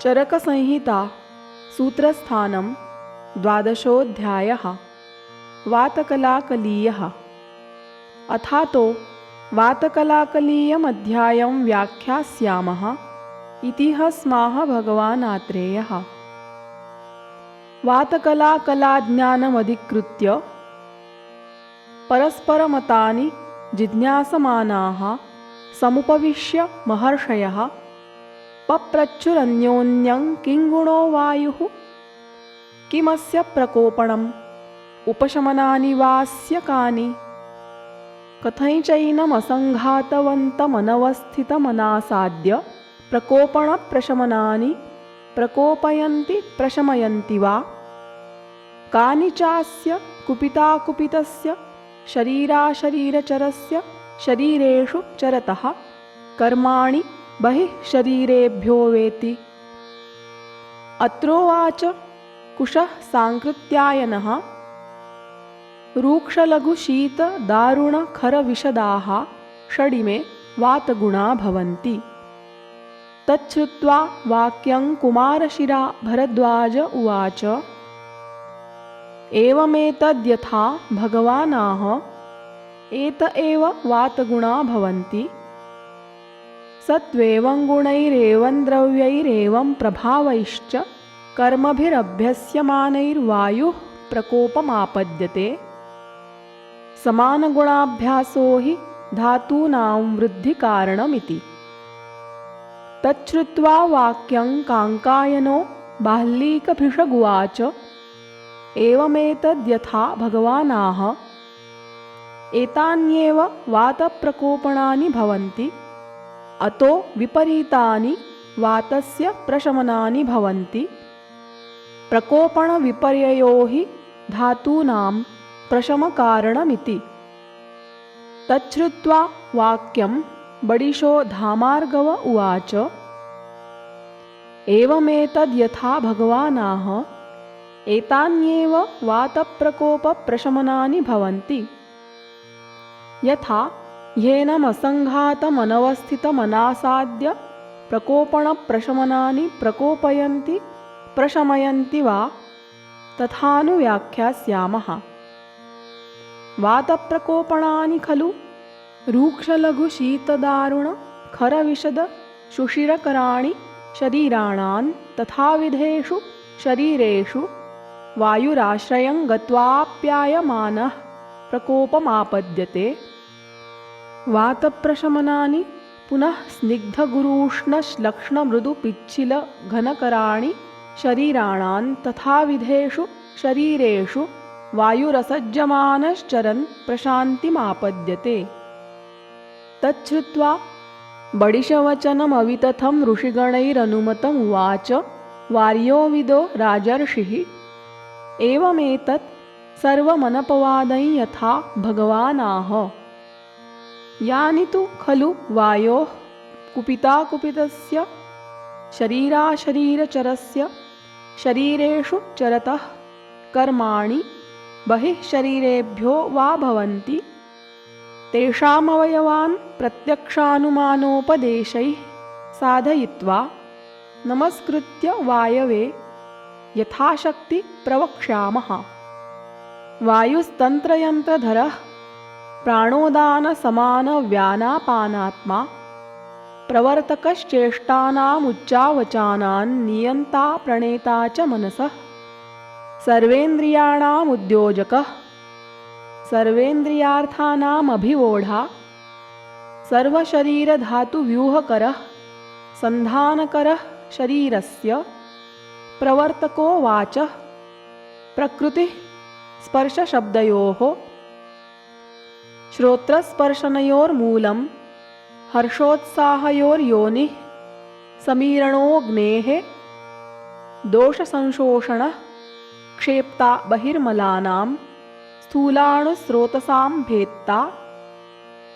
चरकसंहिता सूत्रस्थानं 12 वातकलाकलीयः। अथातो वातकलाकलीयमध्यायं व्याख्यास्यामः इति स्माह भगवान् आत्रेयः। वातकलाकलाज्ञानमधिकृत्य परस्परमतानि जिज्ञासमानाः समुपविश्य महर्षयः पप्रच्छुरन्योन्यं किङ्गुणो वायुः, किमस्य प्रकोपणम्, उपशमनानि वास्य कानि, कथञ्चैनमसङ्घातवन्तमनवस्थितमनासाद्य प्रकोपणप्रशमनानि प्रकोपयन्ति प्रशमयन्ति वा, कानि चास्य कुपिताकुपितस्य शरीराशरीरचरस्य शरीरेषु चरतः कर्माणि बहिः शरीरेभ्यो वेति। अत्रोवाच कुशः सांकृत्यायनः रूक्षलघुशीतदारुणखरविशदाः षडिमे वातगुणा भवन्ति। तच्छ्रुत्वा वाक्यं कुमारशिरा भरद्वाज उवाच एवमेतद्यथा भगवानाह एत एव वातगुणा भवन्ति। सत्त्वेवं गुणैरेवं द्रव्यैरेवं प्रभावैश्च कर्मभिरभ्यस्यमानैर्वायुः प्रकोपमापद्यते। समानगुणाभ्यासो हि धातूनां वृद्धिकारणमिति। तच्छ्रुत्वा वाक्यं काङ्कायनो बाह्लीकभृशगुवाच एवमेतद्यथा भगवानाह एतान्येव वातप्रकोपणानि भवन्ति। अतो विपरीतानि वातस्य प्रशमनानि भवन्ति। प्रकोपणविपर्ययो हि धातूनां प्रशमकारणमिति। तच्छ्रुत्वा वाक्यं बडिशो धामार्गव उवाच एवमेतद्यथा भगवानाह एतान्येव वातप्रकोपप्रशमनानि भवन्ति। यथा ह्येनमसङ्घातमनवस्थितमनासाद्य प्रकोपणप्रशमनानि प्रकोपयन्ति प्रशमयन्ति वा, तथानुव्याख्यास्यामः। वातप्रकोपणानि खलु रूक्षलघुशीतदारुणखरविशदशुषिरकराणि शरीराणां तथाविधेषु शरीरेषु वायुराश्रयं गत्वाप्यायमानः प्रकोपमापद्यते। वातप्रशमनानि पुनः स्निग्धगुरूष्णश्लक्ष्णमृदुपिच्छिलघनकराणि शरीराणां तथाविधेषु शरीरेषु वायुरसज्जमानश्चरन् प्रशान्तिमापद्यते। तच्छ्रुत्वा बडिशवचनमवितथं ऋषिगणैरनुमतमुवाच वार्योविदो राजर्षिः एवमेतत् सर्वमनपवादं यथा भगवानाह। यानि तु खलु वायोः कुपिताकुपितस्य शरीराशरीरचरस्य शरीरेषु चरतः कर्माणि बहिः शरीरेभ्यो वा भवन्ति, तेषामवयवान् प्रत्यक्षानुमानोपदेशैः साधयित्वा नमस्कृत्य वायवे यथाशक्ति प्रवक्ष्यामः। वायुस्तन्त्रयन्त्रधरः प्राणोदानसमानव्यानापानात्मा प्रवर्तकश्चेष्टानामुच्चावचानान् नियन्ता प्रणेता च मनसः सर्वेन्द्रियाणामुद्योजकः सर्वेन्द्रियार्थानामभिवोढा सर्वशरीरधातुव्यूहकरः सन्धानकरः शरीरस्य प्रवर्तको वाचः प्रकृतिः स्पर्शशब्दयोः श्रोत्रस्पर्शनयोर्मूलं हर्षोत्साहयोर्योनिः समीरणोऽग्नेः दोषसंशोषणः क्षेप्ता बहिर्मलानां स्थूलाणुस्रोतसां भेत्ता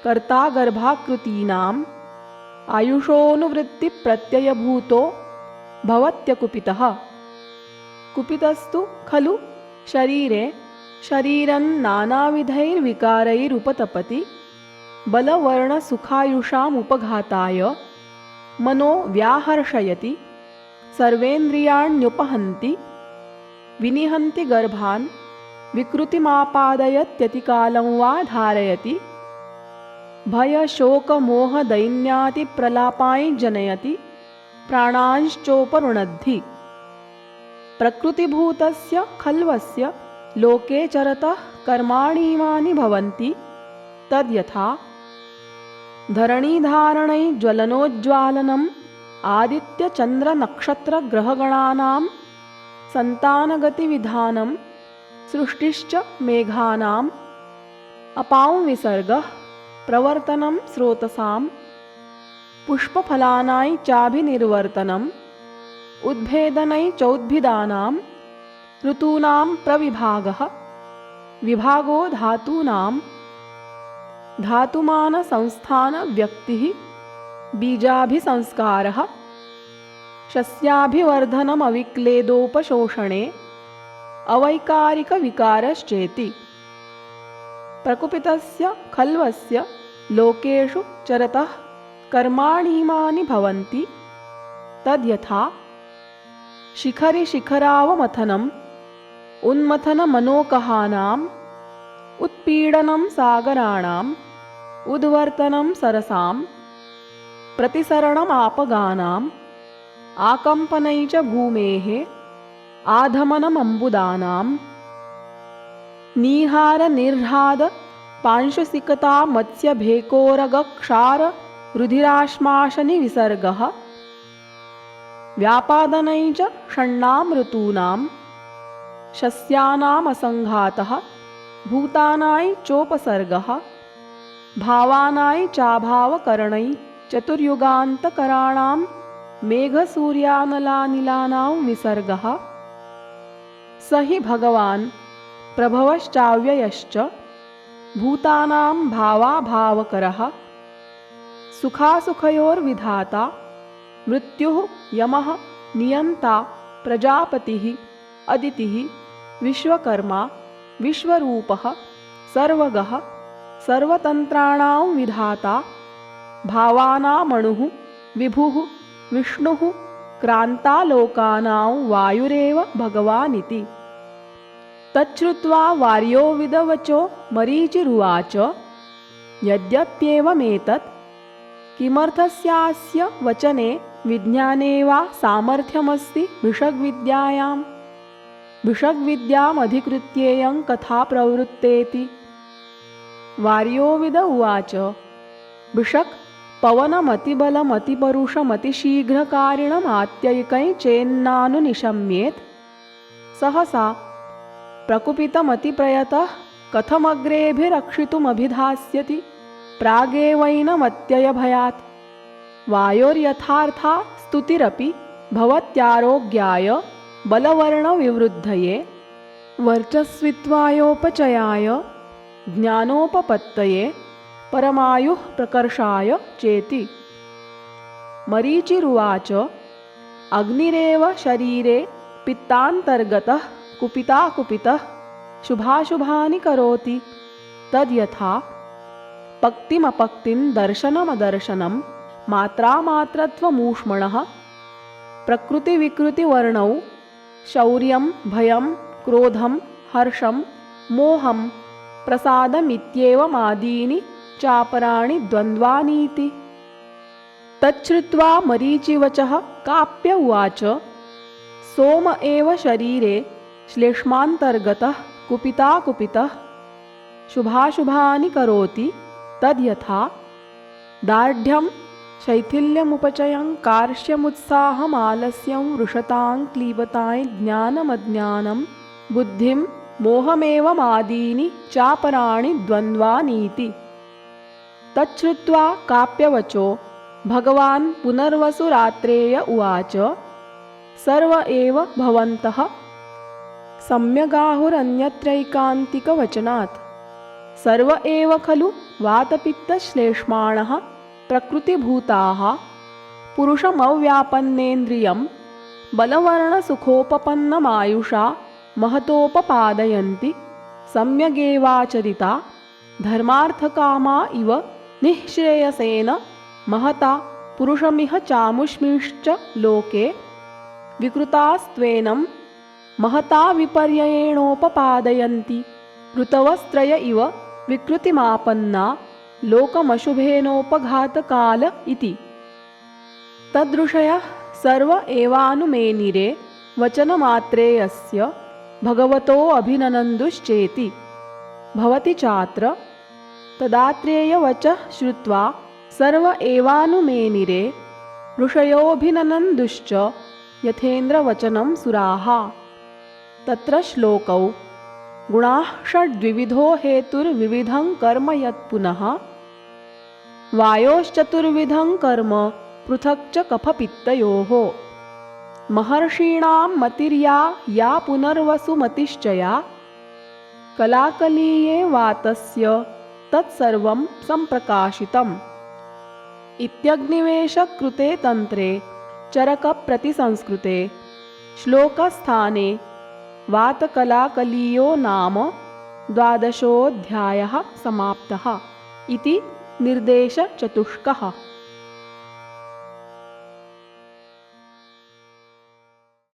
कर्ता गर्भाकृतीनाम् आयुषोऽनुवृत्तिप्रत्ययभूतो भवत्यकुपितः। कुपितस्तु खलु शरीरे शरीरं नानाविधैर्विकारैरुपतपति बलवर्णसुखायुषामुपघाताय मनो व्याहर्षयति सर्वेन्द्रियाण्युपहन्ति विनिहन्ति गर्भान् विकृतिमापादयत्यतिकालं वा धारयति भयशोकमोहदैन्यातिप्रलापाय जनयति प्राणांश्चोपरुणद्धि प्रकृतिभूतस्य खल्वस्य लोके चरतः कर्माणीमानि भवन्ति तद्यथा धरणीधारणै ज्वलनोज्ज्वालनम् आदित्यचन्द्रनक्षत्रग्रहगणानां सन्तानगतिविधानं सृष्टिश्च मेघानाम् अपां विसर्गः प्रवर्तनं स्रोतसां पुष्पफलानां चाभिनिर्वर्तनम् उद्भेदनै चौद्भिदानां ऋतूनां प्रविभागः विभागो धातूनां धातुमानसंस्थानव्यक्तिः बीजाभिसंस्कारः शस्याभिवर्धनमविक्लेदोपशोषणे अवैकारिकविकारश्चेति प्रकुपितस्य खल्वस्य लोकेषु चरतः कर्माणीमानि भवन्ति तद्यथा शिखरिशिखरावमथनम् उन्मथनमनोकहानाम् उत्पीडनं सागराणाम् उद्वर्तनं सरसां प्रतिसरणमापगानाम् आकम्पनै च भूमेः आधमनमम्बुदानां नीहारनिर्ह्राद पांशुसिकता मत्स्यभेकोरगक्षार रुधिराश्माशनिविसर्गः व्यापादनै च षण्णां ऋतूनां शस्यानामसङ्घातः भूतानां चोपसर्गः भावानां चाभावकरणै चतुर्युगान्तकराणां मेघसूर्यानलानिलानां विसर्गः स हि भगवान् प्रभवश्चाव्ययश्च भूतानां भावाभावकरः सुखासुखयोर्विधाता मृत्युः यमः नियन्ता प्रजापतिः अदितिः विश्वकर्मा विश्वरूपः सर्वगः सर्वतन्त्राणां विधाता भावानामणुः विभुः विष्णुः क्रान्तालोकानां वायुरेव भगवानिति तच्छ्रुत्वा वार्यो विदवचो मरीचिरुवाच यद्यप्येवमेतत् किमर्थस्यास्य वचने विज्ञाने वा सामर्थ्यमस्ति भिषग्विद्यायां भिषग्विद्यामधिकृत्येयं कथा प्रवृत्तेति वार्योविद उवाच भिषक् पवनमतिबलमतिपरुषमतिशीघ्रकारिणमात्ययिकै चेन्नानुनिशम्येत् सहसा प्रकुपितमतिप्रयतः कथमग्रेभिरक्षितुमभिधास्यति प्रागेवैनमत्ययभयात् वायोर्यथार्था स्तुतिरपि भवत्यारोग्याय बलवर्णविवृद्धये वर्चस्वित्वायोपचयाय ज्ञानोपपत्तये परमायुः प्रकर्षाय चेति मरीचिरुवाच अग्निरेव शरीरे पित्तान्तर्गतः कुपिताकुपितः शुभाशुभानि करोति तद्यथा पक्तिमपक्तिं दर्शनमदर्शनं मात्रामात्रत्वमूष्मणः प्रकृतिविकृतिवर्णौ शौर्यं भयं क्रोधं हर्षं मोहं प्रसादमित्येवमादीनि चापराणि द्वन्द्वानीति तच्छ्रुत्वा मरीचिवचः काप्य उवाच सोम एव शरीरे श्लेष्मान्तर्गतः कुपिताकुपितः शुभाशुभानि करोति तद्यथा दार्ढ्यं शैथिल्यमुपचयं कार्श्यमुत्साहमालस्यं वृषतां क्लीबतां ज्ञानमज्ञानं बुद्धिं मोहमेवमादीनि चापराणि द्वन्द्वानीति तच्छ्रुत्वा काप्यवचो भगवान् पुनर्वसुरात्रेय उवाच सर्व एव भवन्तः सम्यगाहुरन्यत्रैकान्तिकवचनात् सर्व एव खलु वातपित्तश्लेष्माणः प्रकृतिभूताः पुरुषमव्यापन्नेन्द्रियं बलवर्णसुखोपपन्नमायुषा महतोपपादयन्ति सम्यगेवाचरिता धर्मार्थकामा इव निःश्रेयसेन महता पुरुषमिह चामुष्मिश्च लोके विकृतास्त्वेनं महता विपर्ययेणोपपादयन्ति। ऋतवस्त्रय इव विकृतिमापन्ना लोकमशुभेनोपघातकाल इति। तदृशयः सर्व एवानुमेनिरे वचनमात्रे अस्य भगवतो अभिननन्दुश्चेति भवति चात्र। तदात्रेयवचः श्रुत्वा सर्व एवानुमेनिरे ऋषयोऽभिननन्दुश्च यथेन्द्रवचनं सुराः। तत्र श्लोकौ गुणाः षड्विविधो हेतुर्विविधं कर्म यत्पुनः वायोश्चतुर्विधं कर्म पृथक् च कफपित्तयोः। महर्षीणां मतिर्या या पुनर्वसुमतिश्चया कलाकलीये वातस्य तत्सर्वं सम्प्रकाशितम्। इत्यग्निवेशकृते तन्त्रे चरकप्रतिसंस्कृते श्लोकस्थाने वातकलाकलीयो नाम 12 अध्यायः समाप्तः इति निर्देशचतुष्कः।